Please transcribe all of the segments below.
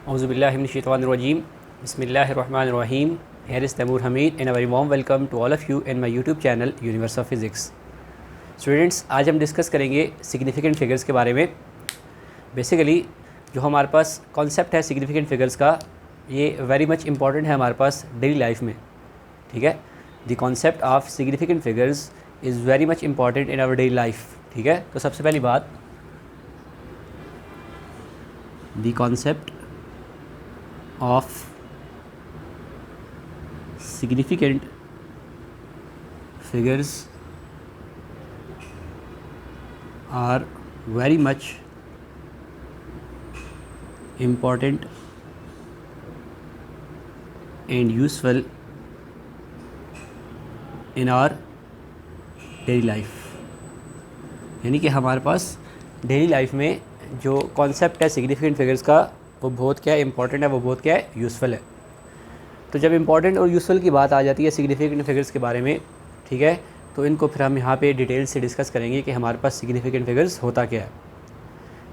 Auzubillahi minash-shaytanir-rajim. Bismillahir-rahmanir-rahim. Here is Taimur Hamid and a very warm welcome to all of you in my YouTube channel Universe of Physics. Students, आज हम discuss करेंगे significant figures के बारे में. Basically जो हमारे पास concept है significant figures का, ये वेरी मच इम्पॉर्टेंट है हमारे पास डेली लाइफ में. ठीक है, the concept of significant figures is very much important in our daily life. ठीक है, तो सबसे पहली बात, the concept of significant figures are very much important and useful in our daily life. यानी कि हमारे पास डेली लाइफ में जो कॉन्सेप्ट है सिग्निफिकेंट फिगर्स का, वो बहुत क्या है इम्पॉर्टेंट है, वो बहुत क्या है यूज़फुल है. तो जब इम्पॉर्टेंट और यूज़फुल की बात आ जाती है सिग्निफिकेंट फिगर्स के बारे में, ठीक है, तो इनको फिर हम यहाँ पे डिटेल से डिस्कस करेंगे कि हमारे पास सिग्निफिकेंट फिगर्स होता क्या है.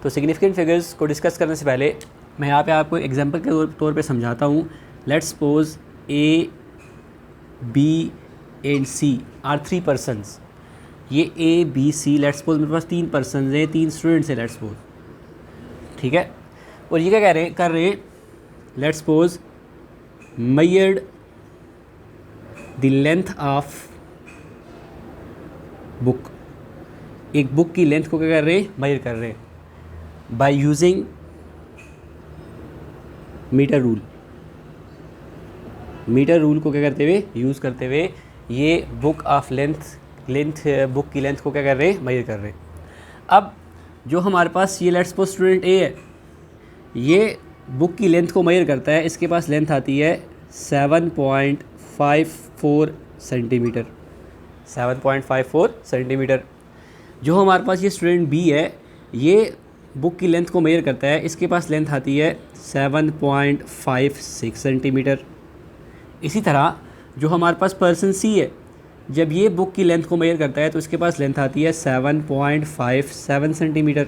तो सिग्निफिकेंट फिगर्स को डिस्कस करने से पहले मैं यहाँ पे आपको एग्जांपल के तौर पे समझाता हूँ. Let's suppose A, B and C are 3 persons. ये A, B, C, let's suppose मेरे पास 3 पर्सन हैं, 3 स्टूडेंट्स हैं लेट्स सपोज. ठीक है, और ये क्या कर रहे हैं, let's suppose measured the length of book. एक बुक की लेंथ को क्या कर रहे हैं, मेजर कर रहे हैं by using metre rule. Metre rule को क्या करते हुए, यूज़ करते हुए ये बुक ऑफ बुक की लेंथ को क्या कर रहे हैं, मेजर कर रहे हैं. अब जो हमारे पास ये लेट्स सपोज स्टूडेंट ए है, ये बुक की लेंथ को मेजर करता है. इसके पास लेंथ आती है 7.54 सेंटीमीटर. 7.54 सेंटीमीटर. जो हमारे पास ये स्टूडेंट बी है, ये बुक की लेंथ को मेजर करता है. इसके पास लेंथ आती है 7.56 सेंटीमीटर. इसी तरह जो हमारे पास पर्सन सी है, जब ये बुक की लेंथ को मेजर करता है तो इसके पास लेंथ आती है 7.57 सेंटीमीटर.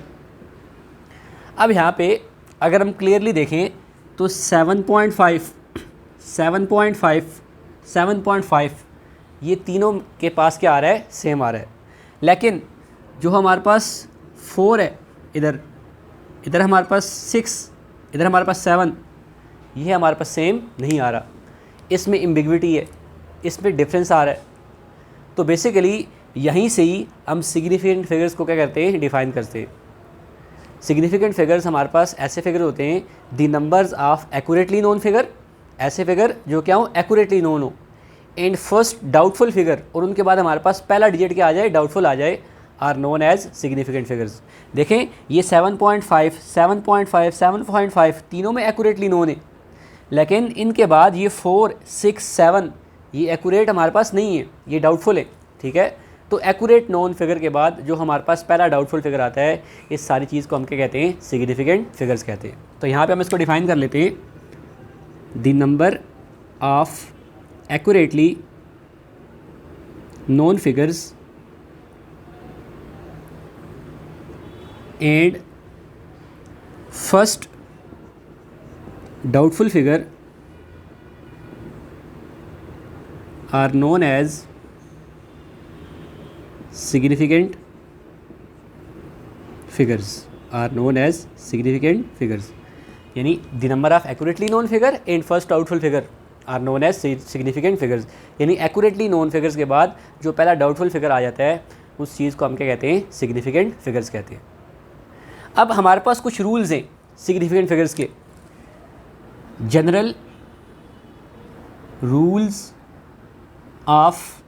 अब यहाँ पे अगर हम क्लियरली देखें तो 7.5 ये तीनों के पास क्या आ रहा है, सेम आ रहा है. लेकिन जो हमारे पास 4 है, इधर हमारे पास 6, इधर हमारे पास 7, ये हमारे पास सेम नहीं आ रहा. इसमें एम्बिग्विटी है, इसमें डिफरेंस आ रहा है. तो बेसिकली यहीं से ही हम सिग्निफिकेंट फिगर्स को क्या करते हैं, डिफ़ाइन करते हैं. सिग्निफिकेंट फिगर्स हमारे पास ऐसे फिगर होते हैं, the numbers of accurately known figure, ऐसे फिगर जो क्या हो, एक्यूरेटली नोन हो, एंड फर्स्ट डाउटफुल फिगर, और उनके बाद हमारे पास पहला डिजिट क्या आ जाए, डाउटफुल आ जाए, are known as significant figures. देखें ये 7.5, 7.5, 7.5 तीनों में एक्यूरेटली नोन है, लेकिन इनके बाद ये 4, 6, 7 ये एक्यूरेट हमारे पास नहीं है, ये डाउटफुल है. ठीक है, तो एक्यूरेट नोन फिगर के बाद जो हमारे पास पहला डाउटफुल फिगर आता है, इस सारी चीज़ को हम क्या कहते हैं, सिग्निफिकेंट फिगर्स कहते हैं. तो यहाँ पे हम इसको डिफाइन कर लेते हैं, the number of accurately known figures and first doubtful figure are known as significant figures. यानी the number of accurately known figure and first doubtful figure are known as significant figures. यानी accurately known figures के बाद जो पहला doubtful figure आ जाता है, उस चीज़ को हम क्या कहते हैं, सिग्निफिकेंट फिगर्स कहते हैं. अब हमारे पास कुछ रूल्स हैं सिग्निफिकेंट फिगर्स के. General rules of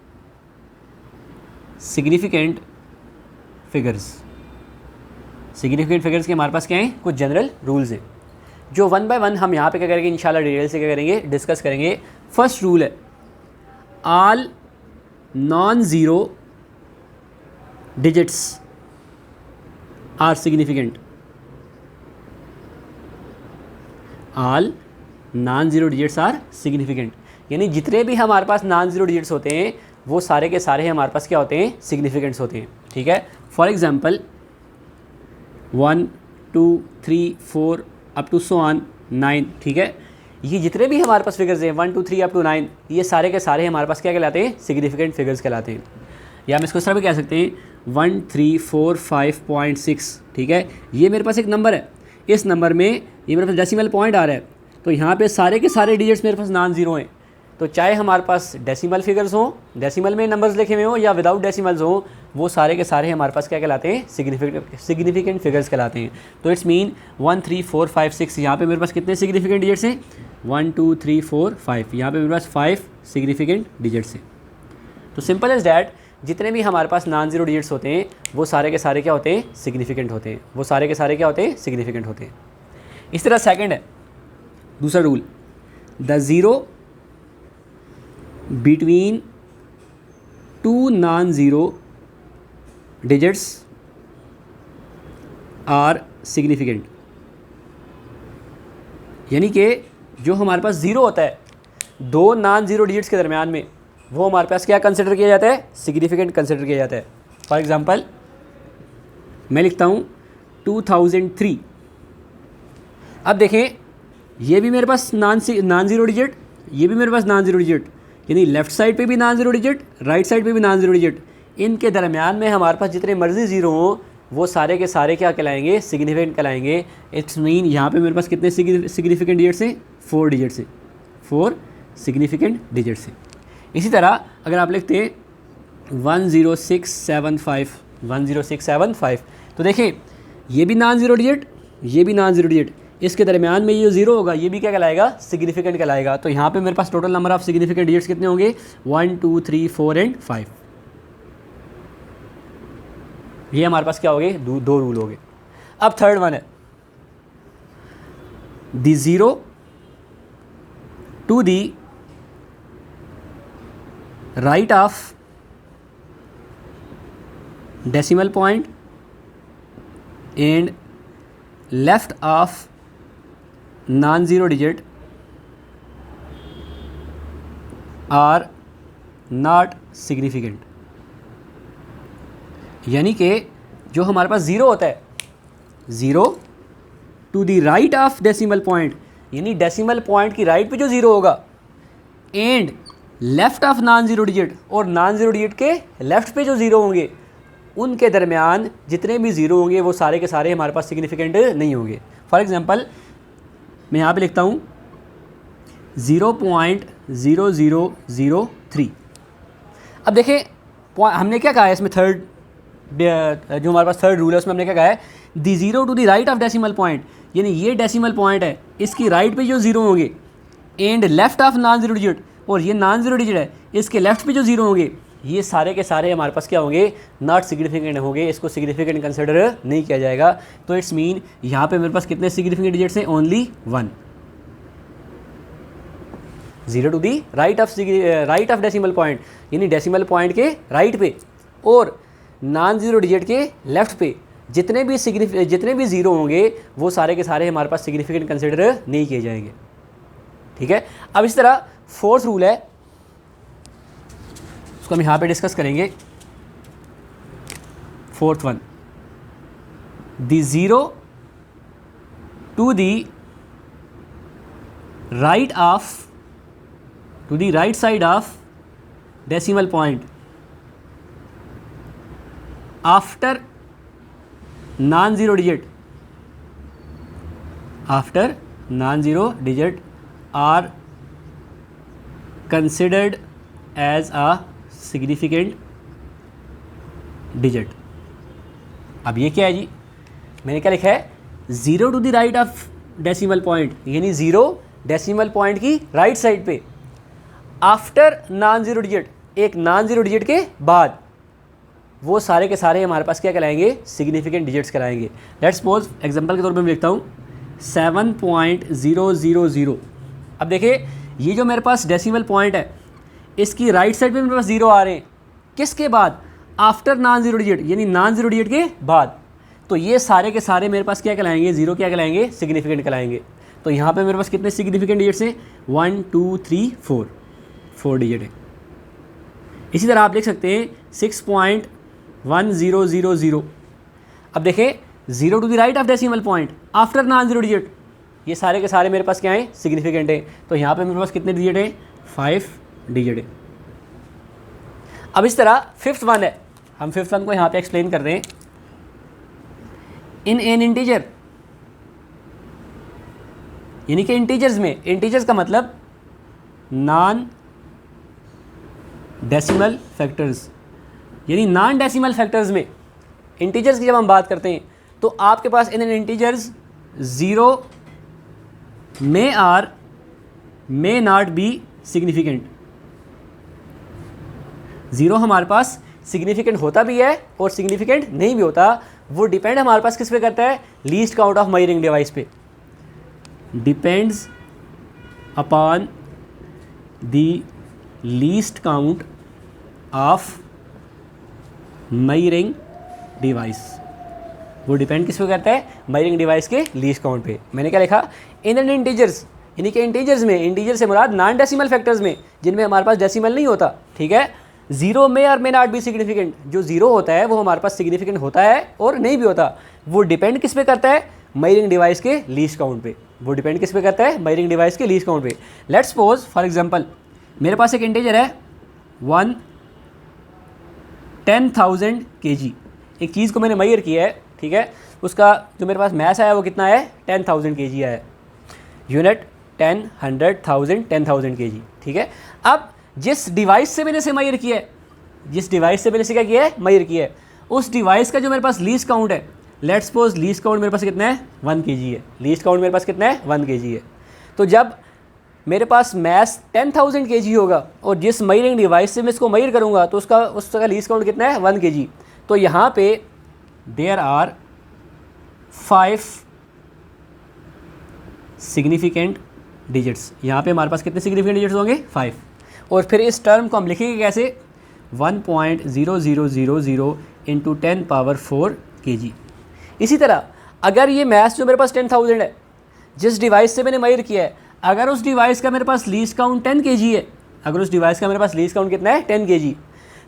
significant figures. Significant figures के हमारे पास क्या हैं, कुछ जनरल रूल्स हैं, जो वन बाय वन हम यहाँ पे क्या करेंगे, इंशाल्लाह डिटेल से क्या करेंगे, डिस्कस करेंगे. फर्स्ट रूल है, all non zero digits are significant. All non zero digits are significant. यानी जितने भी हमारे पास नॉन ज़ीरो डिजिट्स होते हैं, वो सारे के सारे हमारे पास क्या होते हैं, सिग्निफिकेंट्स होते हैं. ठीक है, for example 1 2 3 4 up to so on 9, ठीक है। ये जितने भी हमारे पास फिगर्स हैं 1 2 3 अप टू 9, ये सारे के सारे हमारे पास क्या कहलाते हैं, सिग्निफिकेंट फिगर्स कहलाते हैं। या हम इसको इस तरह भी कह सकते हैं 1 3 4 5.6, ठीक है। ये मेरे पास एक नंबर है, इस नंबर में ये मेरे पास डेसिमल पॉइंट आ रहा है, तो यहाँ पे सारे के सारे डिजिट्स मेरे पास नॉन ज़ीरो हैं। तो चाहे हमारे पास डेसिमल फिगर्स हों, डेसिमल में नंबर्स लिखे हुए हों या विदाउट डेसिमल्स हों, वो सारे के सारे हमारे पास क्या कहलाते हैं, सिग्निफिकेंट फिगर्स कहलाते हैं। तो इट्स मीन 1 3 4 5 6, यहाँ पे मेरे पास कितने सिग्निफिकेंट डिजिट्स हैं, 1 2 3 4 5, यहाँ पे मेरे पास 5 सिग्निफिकेंट डिजिट्स हैं। तो सिंपल एज डैट, जितने भी हमारे पास नॉन ज़ीरो डिजिट्स होते हैं वो सारे के सारे क्या होते हैं, सिग्निफिकेंट होते हैं। वो सारे के सारे क्या होते हैं, सिग्निफिकेंट होते हैं। इस तरह सेकंड है दूसरा rule, the zero between two non zero digits are significant. यानी कि जो हमारे पास ज़ीरो होता है दो नॉन ज़ीरो डिजिट्स के दरमियान में, वो हमारे पास क्या कंसिडर किया जाता है, सिग्निफिकेंट कंसिडर किया जाता है। फॉर एग्जांपल मैं लिखता हूँ 2003। अब देखें, ये भी मेरे पास नॉन ज़ीरो डिजिट, ये भी मेरे पास नॉन ज़ीरो डिजिट, यानी लेफ़्ट साइड पे भी non zero digit, right side पे भी नॉन ज़ीरो डिजिट। इनके दरमियान में हमारे पास जितने मर्जी ज़ीरो हों वो सारे के सारे क्या कहलाएंगे, सिग्निफिकेंट कहलाएंगे। इट्स मीन यहाँ पे मेरे पास कितने सिग्निफिकेंट डिजिट्स हैं, 4 डिजिट्स हैं, 4 सिग्निफिकेंट डिजिट्स हैं। इसी तरह अगर आप लिखते हैं 10675, 10675, तो देखें ये भी नॉन ज़ीरो डिजिट, ये भी नॉन ज़ीरो डिजिट, इसके दरमियान में ये जो ज़ीरो होगा ये भी क्या कहलाएगा, सिग्निफिकेंट कहलाएगा। तो यहाँ पे मेरे पास total number of significant digits कितने होंगे, 1 2 3 4 एंड 5। ये हमारे पास क्या हो गए, दो रूल हो गए। अब थर्ड वन है, the zero to the right of decimal point and left of non zero digit are not significant. यानी कि जो हमारे पास ज़ीरो होता है, zero to the right of decimal point, यानी डेसिमल पॉइंट की राइट पे जो ज़ीरो होगा, and left of non zero digit, और नॉन ज़ीरो डिजिट के लेफ़्ट पे जो ज़ीरो होंगे उनके दरमियान जितने भी ज़ीरो होंगे वो सारे के सारे हमारे पास सिग्निफिकेंट नहीं होंगे। फॉर एग्जांपल मैं यहाँ पे लिखता हूँ 0.0003। अब देखें हमने क्या कहा है इसमें, थर्ड जो हमारे पास थर्ड रूल है उसमें हमने क्या कहा है, the zero to the right of decimal point, यानी ये डेसिमल पॉइंट है, इसकी राइट पे जो ज़ीरो होंगे, and left of non zero digit, और ये नॉन ज़ीरो डिजिट है, इसके लेफ्ट पे जो ज़ीरो होंगे ये सारे के सारे हमारे पास क्या होंगे, नॉट सिग्निफिकेंट होंगे, इसको सिग्निफिकेंट कंसिडर नहीं किया जाएगा। तो इट्स मीन यहाँ पे मेरे पास कितने सिग्निफिकेंट डिजिट्स हैं, only 1। Zero to the right of decimal point, यानी डेसिमल पॉइंट के राइट पे और नॉन ज़ीरो डिजिट के लेफ्ट पे जितने भी ज़ीरो होंगे वो सारे के सारे हमारे पास सिग्निफिकेंट कंसिडर नहीं किए जाएंगे। ठीक है। अब इस तरह फोर्थ रूल है, उसको हम यहाँ पे डिस्कस करेंगे। Fourth one, the zero to the right side of decimal point after non zero digit are considered as a significant digit. अब ये क्या है जी, मैंने क्या लिखा है, zero to the right of decimal point, यानी ज़ीरो डेसिमल पॉइंट की राइट साइड पे, आफ्टर नॉन ज़ीरो डिजिट, एक नॉन ज़ीरो डिजिट के बाद, वो सारे के सारे हमारे पास क्या कहलाएंगे, सिग्निफिकेंट डिजिट्स कहलाएंगे। लेट्स सपोज एग्जांपल के तौर पे मैं लिखता हूँ 7.000। अब देखिए ये जो मेरे पास डेसिमल पॉइंट है इसकी राइट साइड पे मेरे पास ज़ीरो आ रहे हैं, किसके बाद, आफ्टर नॉन ज़ीरो डिजिट, यानी नॉन ज़ीरो डिजिट के बाद। तो ये सारे के सारे मेरे पास क्या कहलाएंगे, ज़ीरो क्या कहलाएंगे, सिग्निफिकेंट कहलाएंगे। तो यहाँ पे मेरे पास कितने सिग्निफिकेंट डिजिट्स हैं, 1 2 3 4 डिजिट है। इसी तरह आप लिख सकते हैं 6.1000। अब देखें zero to the right of decimal point after non zero digit, ये सारे के सारे मेरे पास क्या हैं, सिग्निफिकेंट है। तो यहाँ पे मेरे पास कितने डिजिट हैं, 5 डिजिट है। अब इस तरह फिफ्थ वन है, हम फिफ्थ वन को यहाँ पे एक्सप्लेन कर रहे हैं। इन एन इंटीजर, यानी कि इंटीजर्स में, इंटीजर्स का मतलब नॉन डेसिमल फैक्टर्स, यानी नॉन डेसिमल फैक्टर्स में इंटीजर्स की जब हम बात करते हैं तो आपके पास इन integers 0 may or may not be significant. 0 हमारे पास सिग्निफिकेंट होता भी है और सिग्निफिकेंट नहीं भी होता, वो डिपेंड हमारे पास किस पे करता है, least count of measuring device पे, depends upon the least count of measuring device. वो डिपेंड किस पे करता है, मेजरिंग डिवाइस के लीस्ट काउंट पे। मैंने क्या लिखा, इन एन इंटीजर्स, यानी कि इंटीजर्स में, इंटीजर से मुराद नॉन डेसिमल फैक्टर्स में जिनमें हमारे पास डेसिमल नहीं होता, ठीक है। 0 में और मे नॉट बी सिग्निफिकेंट, जो 0 होता है वो हमारे पास सिग्निफिकेंट होता है और नहीं भी होता, वो डिपेंड किस पे करता है, मेजरिंग डिवाइस के लीस्ट काउंट पे। वो डिपेंड किस पे करता है, मेजरिंग डिवाइस के लीस्ट काउंट पे। लेट्स सपोज फॉर एग्जांपल मेरे पास एक इंटीजर है 10,000 kg, एक चीज़ को मैंने मेजर किया है, ठीक है। उसका जो मेरे पास मैस आया वो कितना है, 10,000 kg आया है। यूनिट 10, 100,000, 10,000 kg, ठीक है। अब जिस डिवाइस से मैंने इसे मेजर किया है, जिस डिवाइस से मैंने इसे क्या किया है, मेजर किया है, उस डिवाइस का जो मेरे पास लीस्ट काउंट है, लेट्स सपोज लीस्ट काउंट मेरे पास कितना है, 1 kg है। लीस्ट काउंट मेरे पास कितना है, 1 kg है। तो जब मेरे पास मैस 10,000 kg होगा और जिस मेजरिंग डिवाइस से मैं इसको मेजर करूँगा तो उसका लीस्ट काउंट कितना है, 1 kg। तो यहाँ पे देयर आर 5 सिग्निफिकेंट डिजिट्स। यहाँ पे हमारे पास कितने सिग्निफिकेंट डिजिट्स होंगे, 5। और फिर इस टर्म को हम लिखेंगे कैसे, 1.0000 इंटू 10 पावर 4 kg। इसी तरह अगर ये मैस जो मेरे पास 10,000 है, जिस डिवाइस से मैंने मेजर किया है, अगर उस डिवाइस का मेरे पास लीस्ट काउंट 10 kg है, अगर उस डिवाइस का मेरे पास लीस्ट काउंट कितना है, 10 kg,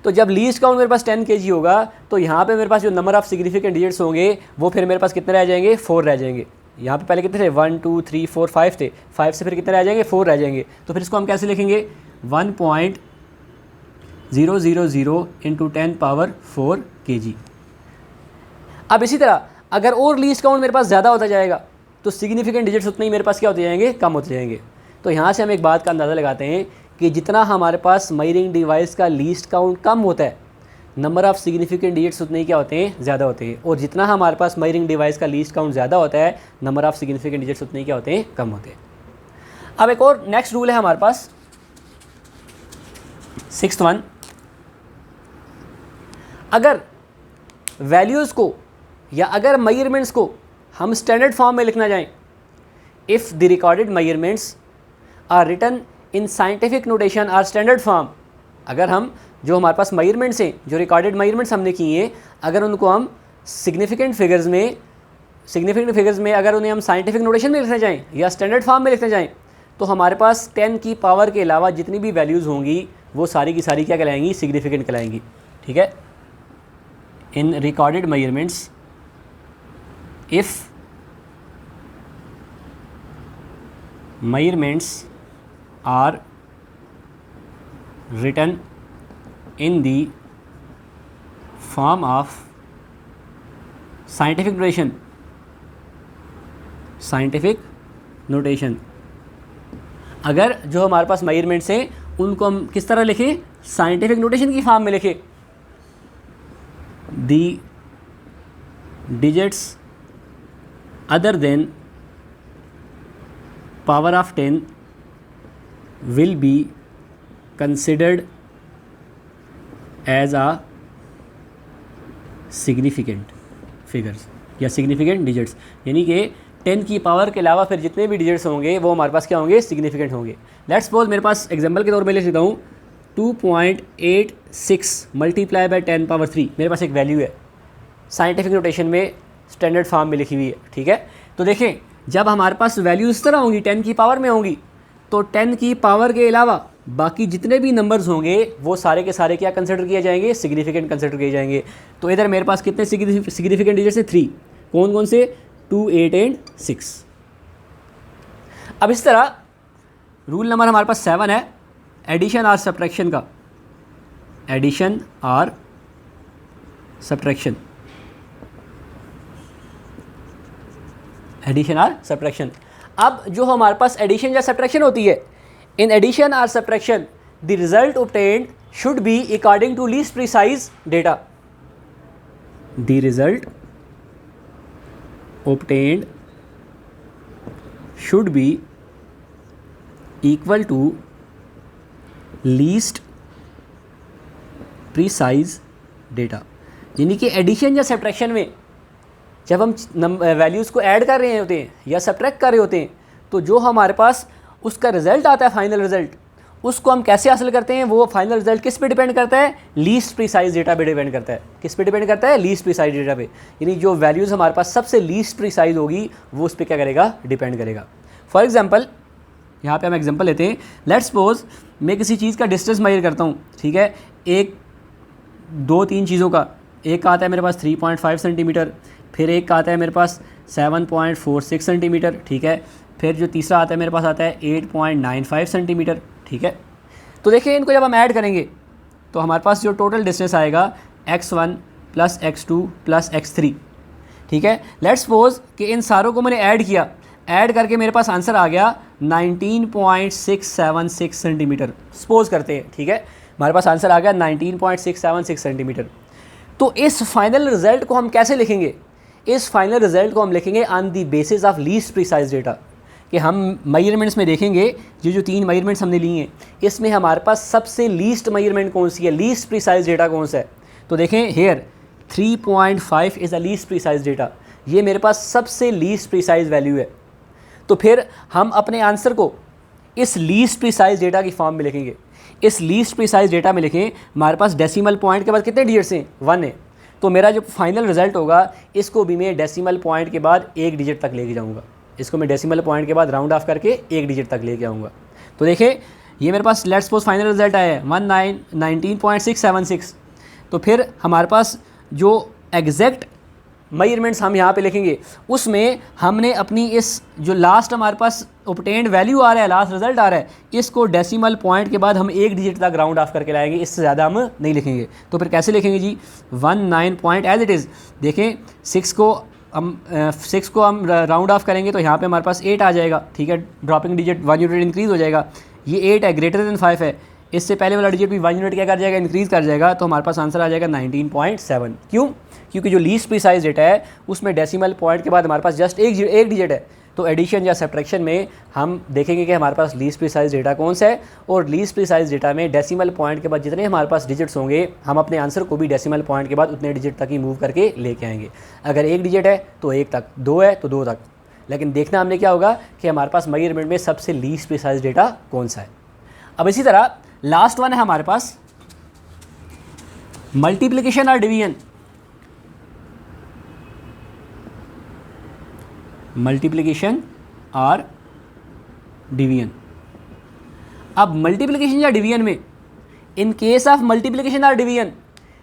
तो जब लीस्ट काउंट मेरे पास 10 kg होगा तो यहाँ पे मेरे पास जो नंबर ऑफ सिग्निफिकेंट डिजिट्स होंगे वो फिर मेरे पास कितने रह जाएंगे, 4 रह जाएंगे। यहाँ पे पहले कितने थे, 1 2 3 4 5 थे, 5 से फिर कितने रह जाएंगे, 4 रह जाएंगे। तो फिर इसको हम कैसे लिखेंगे, 1.000 इंटू 10 पावर 4 kg। अब इसी तरह अगर और लीस्ट काउंट मेरे पास ज़्यादा होता जाएगा तो सिग्निफिकेंट डिजिट्स उतने ही मेरे पास क्या होते जाएंगे, कम होते जाएंगे। तो यहाँ से हम एक बात का अंदाज़ा लगाते हैं कि जितना हमारे पास मेजरिंग डिवाइस का लीस्ट काउंट कम होता है, नंबर ऑफ़ सिग्निफिकेंट डिजिट्स उतने ही क्या होते हैं, ज़्यादा होते हैं। और जितना हमारे पास मेजरिंग डिवाइस का लीस्ट काउंट ज़्यादा होता है, नंबर ऑफ़ सिग्निफिकेंट डिजिट्स उतने ही क्या होते हैं, कम होते हैं। अब एक और नेक्स्ट रूल है हमारे पास, 6th वन, अगर वैल्यूज़ को या अगर मेजरमेंट्स को हम स्टैंडर्ड फॉर्म में लिखना चाहें, if the recorded measurements are written in scientific notation or standard form, अगर हम जो हमारे पास मेजरमेंट्स हैं, जो रिकॉर्डेड मेजरमेंट्स हमने किए हैं, अगर उनको हम सिग्निफिकेंट फिगर्स में अगर उन्हें हम साइंटिफिक नोटेशन में लिखना चाहें या स्टैंडर्ड फॉर्म में लिखना चाहें, तो हमारे पास 10 की पावर के अलावा जितनी भी वैल्यूज़ होंगी वो सारी की सारी क्या कहलाएंगी, सिग्निफिकेंट कहलाएंगी, ठीक है। In recorded measurements if measurements are written in the form of scientific notation, अगर जो हमारे पास मेजरमेंट्स हैं उनको हम किस तरह लिखें, साइंटिफिक नोटेशन की फॉर्म में लिखें, the digits other than power of 10 will be considered as a significant figures या significant digits, यानी कि 10 की पावर के अलावा फिर जितने भी डिजिट्स होंगे वो हमारे पास क्या होंगे, सिग्निफिकेंट होंगे। लेट्स सपोज मेरे पास एग्जांपल के तौर पे लिख देता हूँ 2.86 मल्टीप्लाई बाय 10 पावर 3 मेरे पास एक वैल्यू है, साइंटिफिक नोटेशन में स्टैंडर्ड फॉर्म में लिखी हुई है, ठीक है। तो देखें जब हमारे पास वैल्यू इस तरह होंगी 10 की पावर में होंगी तो 10 की पावर के अलावा बाकी जितने भी नंबर्स होंगे वो सारे के सारे क्या कंसिडर किए जाएंगे, सिग्निफिकेंट कंसिडर किए जाएंगे। तो इधर मेरे पास कितने सिग्निफिकेंट डिजिट्स हैं, 3। कौन कौन से, 2, 8 एंड 6। अब इस तरह रूल नंबर हमारे पास 7 है एडिशन और सब्ट्रैक्शन का, एडिशन और सब्ट्रैक्शन, एडिशन और सब्ट्रैक्शन। अब जो हमारे पास एडिशन या सब्ट्रैक्शन होती है, इन एडिशन और subtraction the result obtained should be according to least precise data, the result obtained should be equal to least precise data। यानी कि एडिशन या सब्ट्रैक्शन में जब हम वैल्यूज़ को ऐड कर रहे होते हैं या सब्ट्रैक्ट कर रहे होते हैं, तो जो हमारे पास उसका रिज़ल्ट आता है, फाइनल रिज़ल्ट, उसको हम कैसे हासिल करते हैं? वो फाइनल रिजल्ट किस पे डिपेंड करता है? लीस्ट प्रिसाइज डेटा पे डिपेंड करता है। किस पे डिपेंड करता है? लीस्ट प्रिसाइज डेटा पे। यानी जो वैल्यूज़ हमारे पास सबसे लीस्ट प्रिसाइज होगी वो उस पर क्या करेगा? डिपेंड करेगा। फॉर एग्जांपल यहाँ पे हम एग्जांपल लेते हैं। लेट्स सपोज मैं किसी चीज़ का डिस्टेंस मेजर करता हूँ, ठीक है, एक दो तीन चीज़ों का। एक का आता है मेरे पास 3.5 सेंटीमीटर, फिर एक का आता है मेरे पास 7.46 सेंटीमीटर, ठीक है, फिर जो तीसरा आता है मेरे पास आता है 8.95 सेंटीमीटर, ठीक है। तो देखिए इनको जब हम ऐड करेंगे तो हमारे पास जो टोटल डिस्टेंस आएगा x1 + x2 + x3, ठीक है। लेट्स सपोज कि इन सारों को मैंने ऐड किया, ऐड करके मेरे पास आंसर आ गया 19.676 सेंटीमीटर, सपोज करते हैं, ठीक है। हमारे पास आंसर आ गया 19.676 सेंटीमीटर। तो इस फाइनल रिजल्ट को हम कैसे लिखेंगे? इस फाइनल रिजल्ट को हम लिखेंगे on the basis of least precise data, कि हम मेजरमेंट्स में देखेंगे ये जो तीन मेजरमेंट्स हमने लिए हैं, इसमें हमारे पास सबसे लीस्ट मेजरमेंट कौन सी है, लीस्ट प्रिसाइज डेटा कौन सा है। तो देखें here 3.5 is a least precise data, ये मेरे पास सबसे लीस्ट प्रिसाइज वैल्यू है। तो फिर हम अपने आंसर को इस लीस्ट प्रिसाइज डेटा की फॉर्म में लिखेंगे। इस लीस्ट प्रिसाइज डेटा में लिखें, हमारे पास डेसिमल पॉइंट के बाद कितने डिजिट्स हैं? 1 है। तो मेरा जो फाइनल रिजल्ट होगा इसको भी मैं डेसिमल पॉइंट के बाद 1 डिजिट तक लेके जाऊँगा। इसको मैं डेसिमल पॉइंट के बाद राउंड ऑफ करके 1 डिजिट तक लेके आऊँगा। तो देखें ये मेरे पास लेट्स सपोज फाइनल रिजल्ट आया है 19.676। तो फिर हमारे पास जो एग्जैक्ट मेजरमेंट्स हम यहाँ पे लिखेंगे उसमें हमने अपनी इस जो लास्ट हमारे पास ऑब्टेन्ड वैल्यू आ रहा है, लास्ट रिजल्ट आ रहा है, इसको डेसिमल पॉइंट के बाद हम 1 डिजिट तक राउंड ऑफ करके लाएंगे, इससे ज़्यादा हम नहीं लिखेंगे। तो फिर कैसे लिखेंगे जी? 19 पॉइंट एज इट इज़। देखें 6 को हम राउंड ऑफ करेंगे तो यहाँ पे हमारे पास 8 आ जाएगा, ठीक है, ड्रॉपिंग डिजिट 1 यूनिट इंक्रीज़ हो जाएगा। ये 8 है, ग्रेटर देन 5 है, इससे पहले वाला डिजिट भी 1 यूनिट क्या कर जाएगा? इंक्रीज़ कर जाएगा। तो हमारे पास आंसर आ जाएगा 19.7। क्यों? क्योंकि जो लीस्ट प्रिसाइज डेटा है उसमें डेसिमल पॉइंट के बाद हमारे पास जस्ट एक डिजिट है। तो एडिशन या सब्ट्रैक्शन में हम देखेंगे कि हमारे पास लीस्ट प्रिसाइज डेटा कौन सा है, और लीस्ट प्रिसाइज डेटा में डेसिमल पॉइंट के बाद जितने हमारे पास डिजिट्स होंगे हम अपने आंसर को भी डेसिमल पॉइंट के बाद उतने डिजिट तक ही मूव करके लेके आएंगे। अगर 1 डिजिट है तो 1 तक, 2 है तो 2 तक, लेकिन देखना हमने क्या होगा कि हमारे पास मेजरमेंट में सबसे लीस्ट प्रिसाइज डेटा कौन सा है। अब इसी तरह लास्ट वन है हमारे पास मल्टीप्लिकेशन और डिवीजन। मल्टीप्लिकेशन और डिवीजन। अब मल्टीप्लिकेशन या डिवीजन में, इन केस ऑफ मल्टीप्लिकेशन और division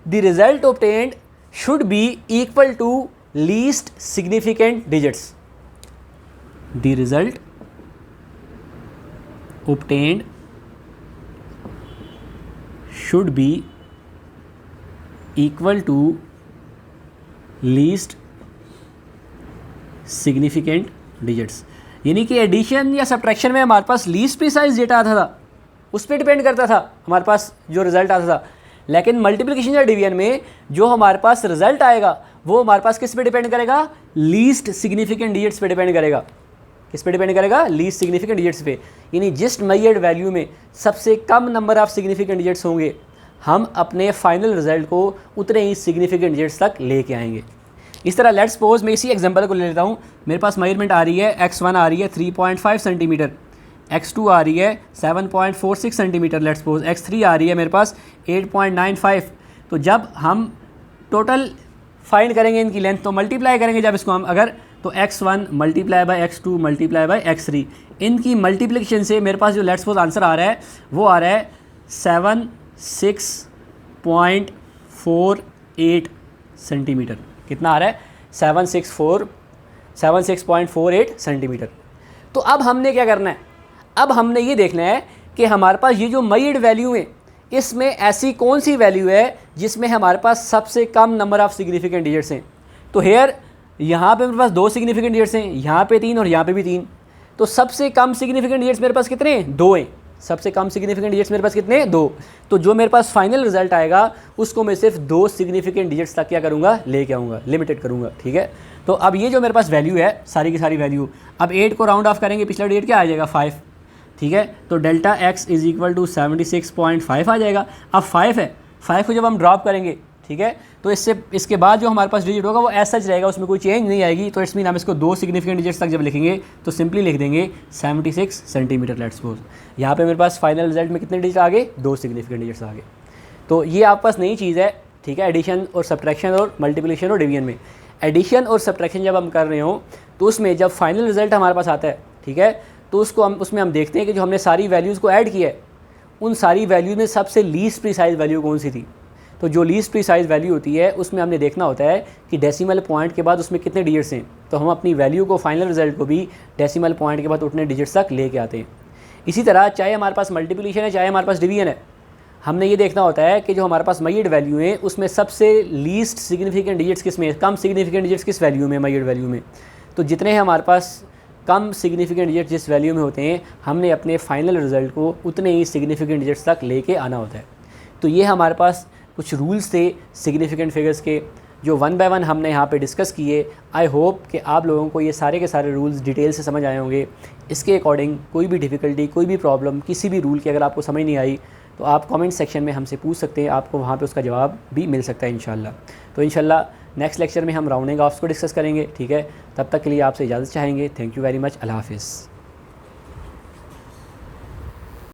the result obtained should be equal to least significant digits. The result obtained should be equal to least significant digits. यानी कि addition या subtraction में हमारे पास लीस्ट प्रिसाइज डेटा आता था, उस पर डिपेंड करता था हमारे पास जो रिजल्ट आता था। लेकिन मल्टीप्लिकेशन या डिवीजन में जो हमारे पास रिजल्ट आएगा वो हमारे पास किस पे डिपेंड करेगा? लीस्ट सिग्निफिकेंट डिजिट्स पे डिपेंड करेगा। किस पे डिपेंड करेगा? लीस्ट सिग्निफिकेंट डिजिट्स पे। यानी जिस मेजर्ड वैल्यू में सबसे कम नंबर ऑफ सिग्निफिकेंट डिजिट्स होंगे हम अपने फाइनल रिजल्ट को उतने ही सिग्निफिकेंट डिजिट्स तक लेके आएंगे। इस तरह लेट्स सपोज मैं इसी एग्जांपल को ले लेता हूँ। मेरे पास मेजरमेंट आ रही है x1 आ रही है 3.5 सेंटीमीटर, x2 आ रही है 7.46 सेंटीमीटर, लेट्स सपोज x3 आ रही है मेरे पास 8.95। तो जब हम टोटल फाइंड करेंगे इनकी लेंथ तो मल्टीप्लाई करेंगे जब इसको हम अगर, तो x1 multiply by x2 multiply by x3, इनकी मल्टीप्लिकेशन से मेरे पास जो लेट्स सपोज आंसर आ रहा है वो आ रहा है 76.48 सेंटीमीटर। कितना आ रहा है? 76.48 सेंटीमीटर। तो अब हमने क्या करना है, अब हमने ये देखना है कि हमारे पास ये जो मयड वैल्यू है इसमें ऐसी कौन सी वैल्यू है जिसमें हमारे पास सबसे कम नंबर ऑफ़ सिग्निफिकेंट डिजिट्स हैं। तो हेयर यहाँ पे मेरे पास 2 सिग्निफिकेंट डिजिट्स हैं, यहाँ पे 3 और यहाँ पे भी 3। तो सबसे कम सिग्निफिकेंट डिजिट्स मेरे पास कितने हैं, 2 हैं। सबसे कम सिग्निफिकेंट डिजिट्स मेरे पास कितने हैं, 2। तो जो मेरे पास फाइनल रिजल्ट आएगा उसको मैं सिर्फ 2 सिग्निफिकेंट डिजिट्स तक क्या करूँगा, लेके आऊँगा, लिमिटेड करूँगा। ठीक है, तो अब ये जो मेरे पास वैल्यू है सारी की सारी वैल्यू, अब 8 को राउंड ऑफ करेंगे, पिछला डिजिट क्या आ जाएगा, 5। ठीक है, तो delta x is equal to 76.5 आ जाएगा। अब 5 है, 5 को जब हम ड्रॉप करेंगे, ठीक है, तो इसके बाद जो हमारे पास डिजिट होगा वो ऐसा सच रहेगा, उसमें कोई चेंज नहीं आएगी। तो इट्स मीन हम इसको 2 सिग्निफिकेंट डिजिट्स तक जब लिखेंगे तो सिंपली लिख देंगे 76 सेंटीमीटर। लेट्स सपोज यहाँ पे मेरे पास फाइनल रिजल्ट में कितने डिजिट आ गए, 2 सिग्निफिकेंट डिजिट्स आ गए। तो ये आपके पास नई चीज़ है, ठीक है, एडिशन और सब्ट्रैक्शन और मल्टीप्लिकेशन और डिवीजन में। एडिशन और सब्ट्रैक्शन जब हम कर रहे हो तो उसमें जब फाइनल रिजल्ट हमारे पास आता है, ठीक है, तो उसमें हम देखते हैं कि जो हमने सारी वैल्यूज़ को ऐड किया है उन सारी वैल्यूज़ में सबसे लीस्ट प्रीसाइज वैल्यू कौन सी थी। तो जो लीस्ट प्रीसाइज वैल्यू होती है उसमें हमने देखना होता है कि डेसिमल पॉइंट के बाद उसमें कितने डिजिट्स हैं। तो हम अपनी वैल्यू को, फाइनल रिजल्ट को भी डेसिमल पॉइंट के बाद उतने डिजिट्स तक लेके आते हैं। इसी तरह चाहे हमारे पास मल्टीप्लिकेशन है चाहे हमारे पास डिवीजन है, हमने ये देखना होता है कि जो हमारे पास मयड वैल्यू है उसमें सबसे लीस्ट सिग्निफिकेंट डिजिट्स किस में, कम सिग्निफिकेंट डिजिट्स किस वैल्यू में, मयड वैल्यू में। तो जितने हमारे पास कम सिग्निफिकेंट डिजिट जिस वैल्यू में होते हैं हमने अपने फाइनल रिजल्ट को उतने ही सिग्निफिकेंट डिजिट्स तक लेके आना होता है। तो ये हमारे पास कुछ रूल्स थे सिग्निफिकेंट फिगर्स के जो 1 बाय 1 हमने यहाँ पे डिस्कस किए। आई होप कि आप लोगों को ये सारे के सारे रूल्स डिटेल से समझ आए होंगे। इसके अकॉर्डिंग कोई भी डिफ़िकल्टी, कोई भी प्रॉब्लम, किसी भी रूल की अगर आपको समझ नहीं आई तो आप कमेंट सेक्शन में हमसे पूछ सकते हैं, आपको वहाँ पे उसका जवाब भी मिल सकता है इंशाल्लाह। तो इंशाल्लाह नेक्स्ट लेक्चर में हम राउंडिंग ऑफ्स को डिस्कस करेंगे। ठीक है, तब तक के लिए आपसे इजाज़त चाहेंगे। Thank you very much. अल्लाह हाफ़िज़।